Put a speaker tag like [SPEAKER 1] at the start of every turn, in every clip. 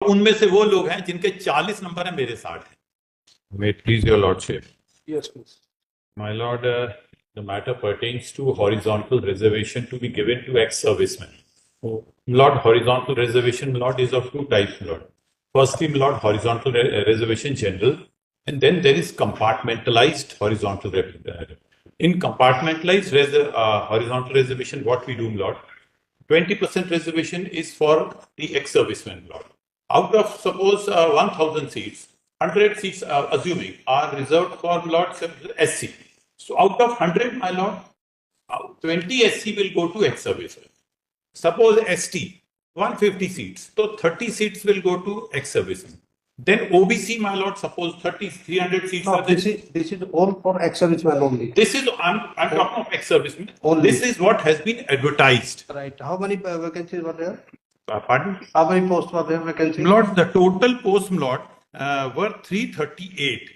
[SPEAKER 1] उनमें से वो लोग हैं जिनके 40 नंबर है, मेरे 60 है. May it please your lordship.
[SPEAKER 2] Yes, please.
[SPEAKER 1] My lord, the matter pertains to horizontal reservation to be given to ex-servicemen. Lord, horizontal reservation, Lord, is of two types, Lord. Firstly, Lord, horizontal reservation general, and then there is compartmentalized horizontal reservation. In compartmentalized horizontal reservation, what we do, Lord, 20% reservation is for the ex-servicemen, Lord. Out of, suppose, 1,000 seats, 100 seats, assuming, are reserved for, Lord, SC. So out of 100, my Lord, 20 SC will go to ex-servicemen. Suppose ST, 150 seats, so 30 seats will go to ex-servicemen. Then OBC, my lord, suppose 300 seats.
[SPEAKER 2] No, this is all for ex-servicemen only.
[SPEAKER 1] This is, I'm talking of ex-servicemen.
[SPEAKER 2] Only.
[SPEAKER 1] This is what has been advertised.
[SPEAKER 2] Right. How many vacancies were there?
[SPEAKER 1] Pardon?
[SPEAKER 2] How many posts were there vacancies?
[SPEAKER 1] Lord, the total posts, Lord, were 338.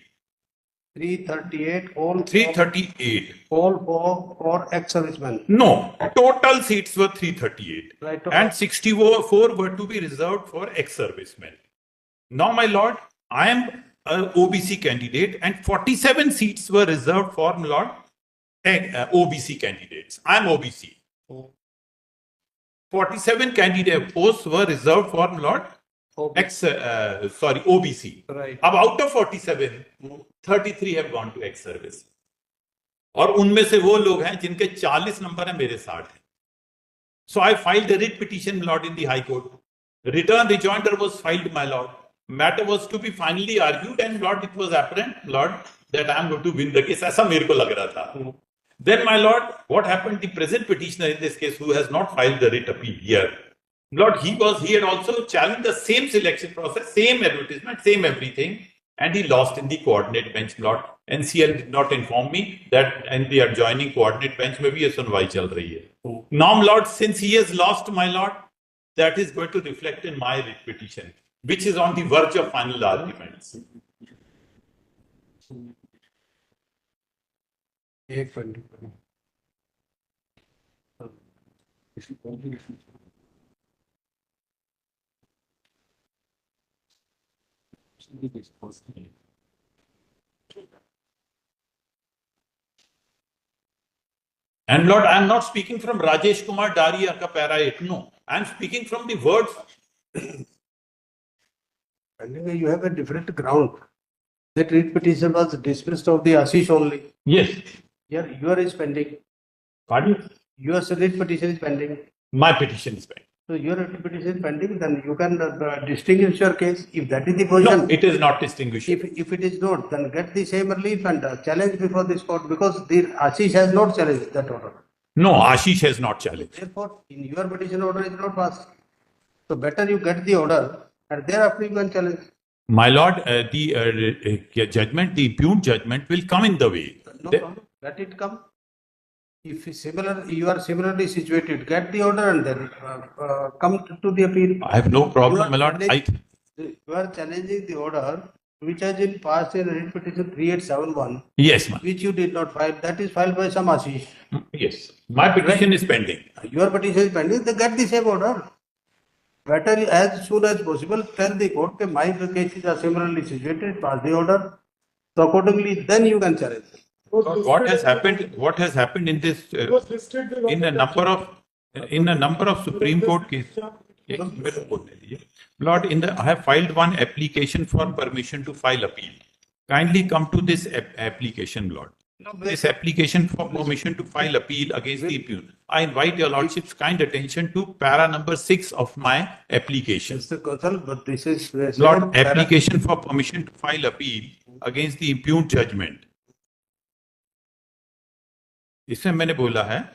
[SPEAKER 2] 338, all
[SPEAKER 1] 338.
[SPEAKER 2] All for ex-servicemen.
[SPEAKER 1] No, total seats were 338.
[SPEAKER 2] Right.
[SPEAKER 1] And 64 were to be reserved for ex-servicemen. Now, my lord, I am an OBC candidate and 47 seats were reserved for, my lord, OBC candidates. I am OBC. 47 candidate posts were reserved for, my lord, OBC.
[SPEAKER 2] Right.
[SPEAKER 1] Out of 47, 33 have gone to ex-service. और उनमें से वो लोग हैं जिनके 40 number है, मेरे 60 है. So I filed a writ petition, my lord, in the High Court. Return rejoinder was filed, my lord. Matter was to be finally argued, and Lord, it was apparent, Lord, that I am going to win the case. ऐसा मेरे को लग रहा था. Then, my Lord, what happened? The present petitioner in this case, who has not filed the writ appeal here, Lord, he had also challenged the same selection process, same advertisement, same everything, and he lost in the coordinate bench, Lord. NCL did not inform me that in the adjoining coordinate bench में भी ये सुनवाई चल रही है. Now, Lord, since he has lost, my Lord, that is going to reflect in my writ petition, which is on the verge of final arguments. And Lord, I am not speaking from Rajesh Kumar Daria ka para 8. No, I am speaking from the words.
[SPEAKER 2] You have a different ground. That writ petition was dismissed of the Ashish only.
[SPEAKER 1] Yes.
[SPEAKER 2] Here, your is pending.
[SPEAKER 1] Pardon?
[SPEAKER 2] Your writ petition is pending.
[SPEAKER 1] My petition is pending.
[SPEAKER 2] So your writ petition is pending, then you can distinguish your case. If that is the position.
[SPEAKER 1] No, it is not distinguishable.
[SPEAKER 2] If it is not, then get the same relief and challenge before this court, because the Ashish has not challenged that order.
[SPEAKER 1] No, Ashish has not challenged.
[SPEAKER 2] Therefore, in your petition order is not passed. So better you get the order and thereafter you can challenge.
[SPEAKER 1] My lord, the judgment, the impugned judgment will come in the way.
[SPEAKER 2] No problem. Let it come. If you are similarly situated, get the order and then come to the appeal.
[SPEAKER 1] I have no problem, my lord.
[SPEAKER 2] You are challenging the order which has been passed in writ petition 3871.
[SPEAKER 1] Yes, ma'am.
[SPEAKER 2] Which you did not file. That is filed by some Ashish.
[SPEAKER 1] Yes. My petition is pending.
[SPEAKER 2] Your petition is pending. Then get the same order. Better as soon as possible tell the court that my cases are similarly situated, pass the order. So accordingly, then you can challenge.
[SPEAKER 1] What has happened in this in a number of Supreme Court cases? Lord, I have filed one application for permission to file appeal. Kindly come to this application, Lord. This application for permission to file appeal against the impugned. I invite your lordship's kind attention to para number 6 of my application.
[SPEAKER 2] Mr. Kaushal, but this is
[SPEAKER 1] Lord, application for permission to file appeal against the impugned judgment. इसमें मैंने बोला है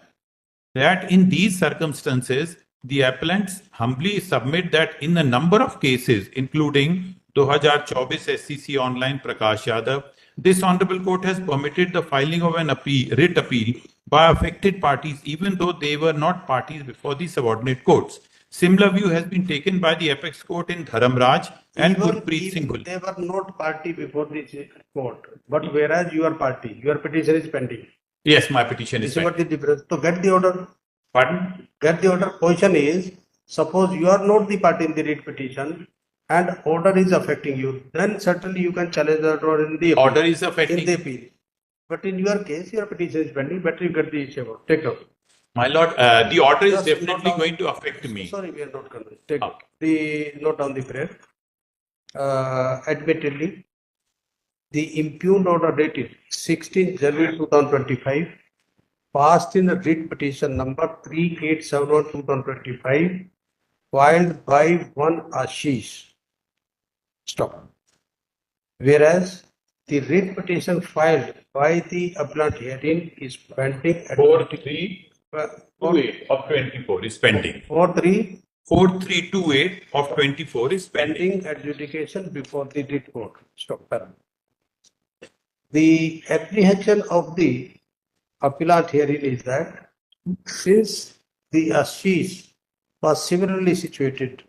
[SPEAKER 1] that in these circumstances the appellants humbly submit that in a number of cases, including 2024 SCC online Prakash Yadav, this honorable court has permitted the filing of an writ appeal by affected parties, even though they were not parties before the subordinate courts. Similar view has been taken by the apex court in Dharamraj and Gurpreet Singh.
[SPEAKER 2] They were not party before this court, but whereas you are party, your petition is pending.
[SPEAKER 1] Yes, my petition is pending.
[SPEAKER 2] What the difference? So get the order.
[SPEAKER 1] Pardon?
[SPEAKER 2] Get the order. Position is, suppose you are not the party in the writ petition, and order is affecting you, then certainly you can challenge the order in the appeal.
[SPEAKER 1] Order is
[SPEAKER 2] In
[SPEAKER 1] affecting.
[SPEAKER 2] the appeal. But in your case, your petition is pending, better you get the stay order. Take note.
[SPEAKER 1] My lord, the order is
[SPEAKER 2] Just
[SPEAKER 1] definitely
[SPEAKER 2] note down-
[SPEAKER 1] going to affect me.
[SPEAKER 2] Sorry, we are not convinced. Take
[SPEAKER 1] Okay.
[SPEAKER 2] the note on the prayer. Admittedly, the impugned order dated 16 January 2025, passed in the writ petition number 3871/2025, filed by one Ashish. Stop. Whereas the writ petition filed by the appellant herein is pending at
[SPEAKER 1] 4328 of 24 is pending. 4328 of 24 is pending.
[SPEAKER 2] pending adjudication before the writ court. Stop. The apprehension of the appellant herein is that since the Ashish was similarly situated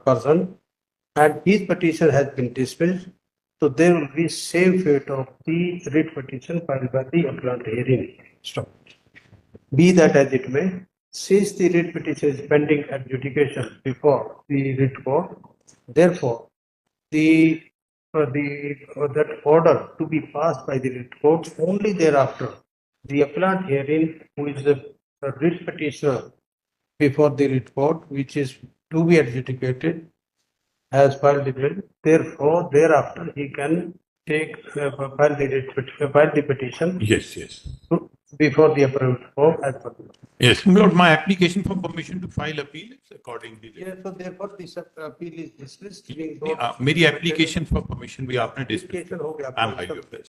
[SPEAKER 2] person and his petition has been dismissed, so there will be same fate of the writ petition filed by the appellant herein. Stop. Be that as it may, since the writ petition is pending adjudication before the writ court, therefore that order to be passed by the writ court only thereafter. The appellant herein, who is the writ petitioner before the writ court, which is to be adjudicated, has filed the writ. Therefore, thereafter he can file the petition
[SPEAKER 1] Yes.
[SPEAKER 2] before the approved court as per the law.
[SPEAKER 1] Yes. Lord, my application for permission to file appeal is accordingly.
[SPEAKER 2] Yeah, so therefore this appeal is dismissed.
[SPEAKER 1] मेरी application for permission भी आपने dismiss.
[SPEAKER 2] Application हो गया
[SPEAKER 1] I am highly obliged.